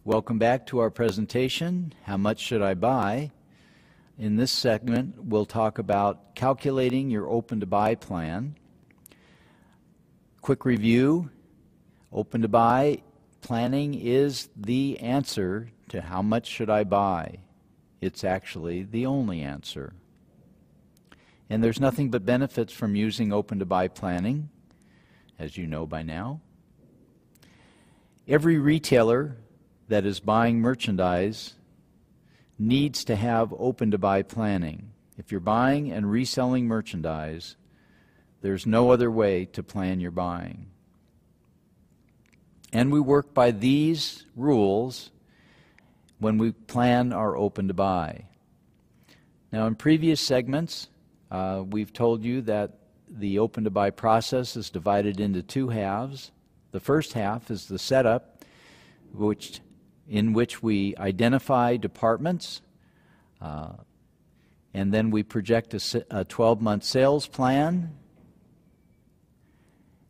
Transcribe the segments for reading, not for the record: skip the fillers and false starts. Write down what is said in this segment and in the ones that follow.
Welcome back to our presentation, How Much Should I Buy? In this segment, we'll talk about calculating your open-to-buy plan. Quick review, open-to-buy planning is the answer to how much should I buy. It's actually the only answer. And there's nothing but benefits from using open-to-buy planning, as you know by now. Every retailer that is buying merchandise needs to have open-to-buy planning. If you're buying and reselling merchandise, there's no other way to plan your buying. And we work by these rules when we plan our open-to-buy. Now, in previous segments, we've told you that the open-to-buy process is divided into two halves. The first half is the setup, in which we identify departments, and then we project a 12-month sales plan,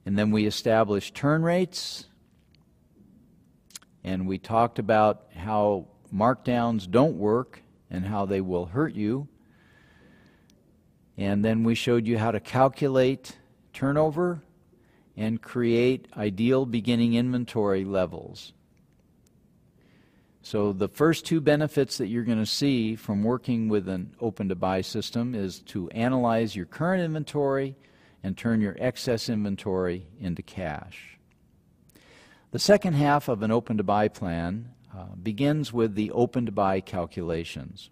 and then we establish turn rates, and we talked about how markdowns don't work and how they will hurt you, and then we showed you how to calculate turnover and create ideal beginning inventory levels. So the first two benefits that you're going to see from working with an open-to-buy system is to analyze your current inventory and turn your excess inventory into cash. The second half of an open-to-buy plan begins with the open-to-buy calculations.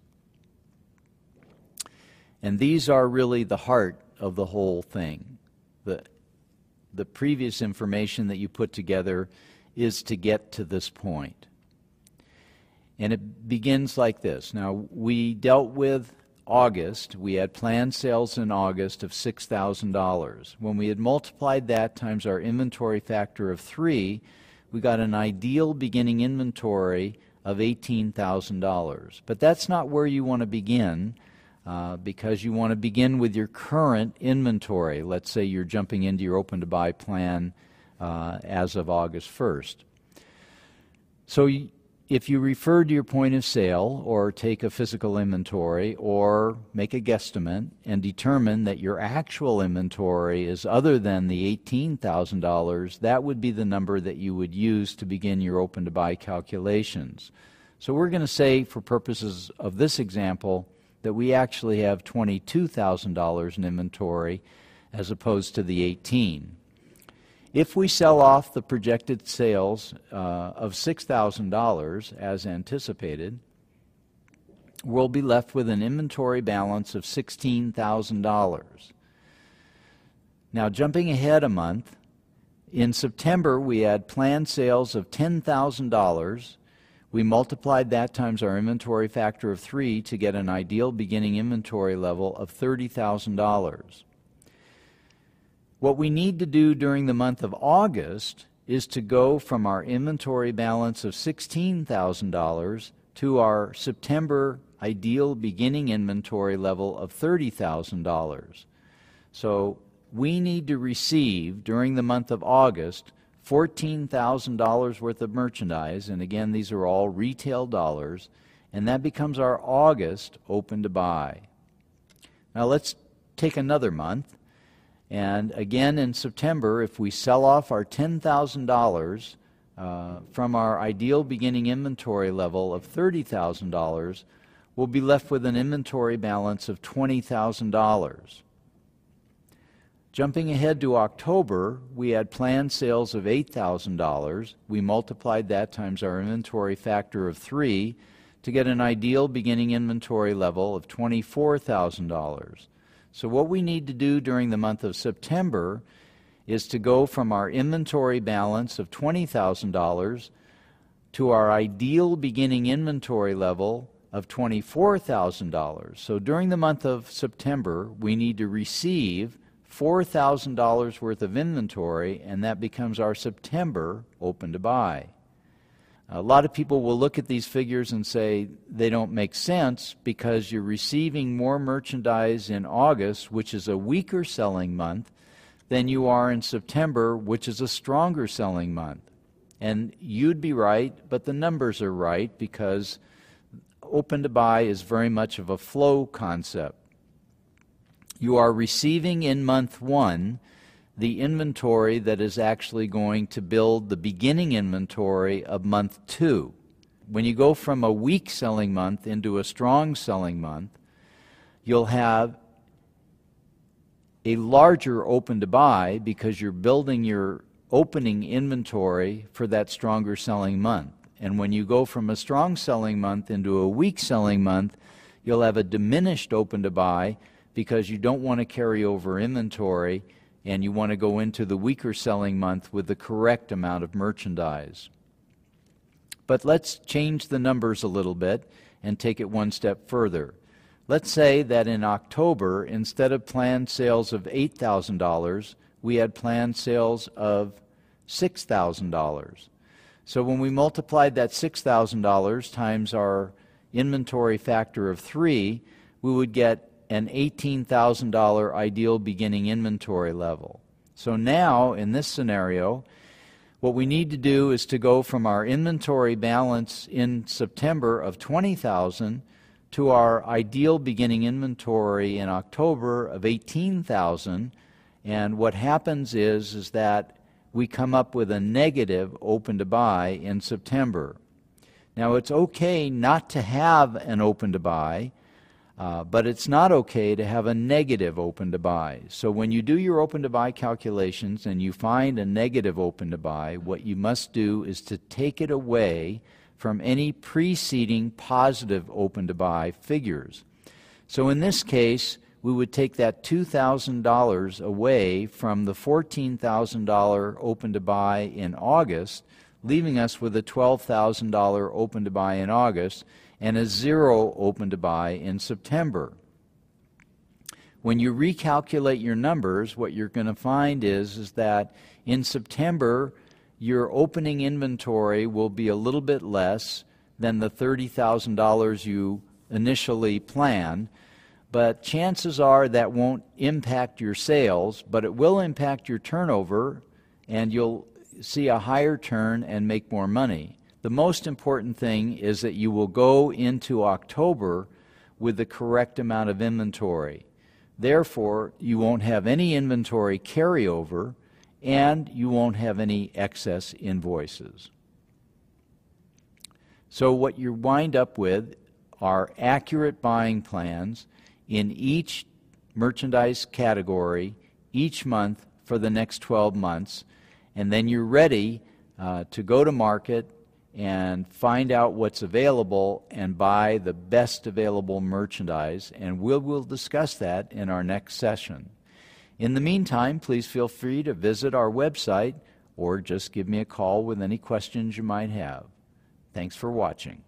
And these are really the heart of the whole thing. The previous information that you put together is to get to this point. And it begins like this. Now, we dealt with August. We had planned sales in August of $6,000. When we had multiplied that times our inventory factor of 3, we got an ideal beginning inventory of $18,000. But that's not where you want to begin, because you want to begin with your current inventory. Let's say you're jumping into your open-to-buy plan as of August 1st. So if you refer to your point of sale, or take a physical inventory, or make a guesstimate and determine that your actual inventory is other than the $18,000, that would be the number that you would use to begin your open-to-buy calculations. So we're going to say, for purposes of this example, that we actually have $22,000 in inventory as opposed to the $18,000. If we sell off the projected sales of $6,000 as anticipated, we'll be left with an inventory balance of $16,000. Now, jumping ahead a month, in September we had planned sales of $10,000. We multiplied that times our inventory factor of 3 to get an ideal beginning inventory level of $30,000. What we need to do during the month of August is to go from our inventory balance of $16,000 to our September ideal beginning inventory level of $30,000. So we need to receive during the month of August $14,000 worth of merchandise, and again these are all retail dollars, and that becomes our August open to buy. Now let's take another month. And again in September, if we sell off our $10,000 from our ideal beginning inventory level of $30,000, we'll be left with an inventory balance of $20,000. Jumping ahead to October, we had planned sales of $8,000. We multiplied that times our inventory factor of 3 to get an ideal beginning inventory level of $24,000. So what we need to do during the month of September is to go from our inventory balance of $20,000 to our ideal beginning inventory level of $24,000. So during the month of September, we need to receive $4,000 worth of inventory, and that becomes our September open to buy. A lot of people will look at these figures and say they don't make sense because you're receiving more merchandise in August, which is a weaker selling month, than you are in September, which is a stronger selling month. And you'd be right, but the numbers are right, because open to buy is very much of a flow concept. You are receiving in month 1 the inventory that is actually going to build the beginning inventory of month 2. When you go from a weak selling month into a strong selling month, you'll have a larger open to buy because you're building your opening inventory for that stronger selling month. And when you go from a strong selling month into a weak selling month, you'll have a diminished open to buy because you don't want to carry over inventory and you want to go into the weaker selling month with the correct amount of merchandise. But let's change the numbers a little bit and take it one step further. Let's say that in October, instead of planned sales of $8,000, we had planned sales of $6,000. So when we multiplied that $6,000 times our inventory factor of 3, we would get an $18,000 ideal beginning inventory level. So now, in this scenario, what we need to do is to go from our inventory balance in September of $20,000 to our ideal beginning inventory in October of $18,000. And what happens is that we come up with a negative open to buy in September. Now, it's okay not to have an open to buy, but it's not okay to have a negative open to buy. So when you do your open to buy calculations and you find a negative open to buy, what you must do is to take it away from any preceding positive open to buy figures. So in this case, we would take that $2,000 away from the $14,000 open to buy in August, leaving us with a $12,000 open to buy in August and a 0 open to buy in September. When you recalculate your numbers, what you're going to find is that in September, your opening inventory will be a little bit less than the $30,000 you initially planned, but chances are that won't impact your sales, but it will impact your turnover, and you'll see a higher turn and make more money. The most important thing is that you will go into October with the correct amount of inventory. Therefore, you won't have any inventory carryover, and you won't have any excess invoices. So what you wind up with are accurate buying plans in each merchandise category each month for the next 12 months, and then you're ready to go to market and find out what's available and buy the best available merchandise, and we'll discuss that in our next session. In the meantime, please feel free to visit our website or just give me a call with any questions you might have. Thanks for watching.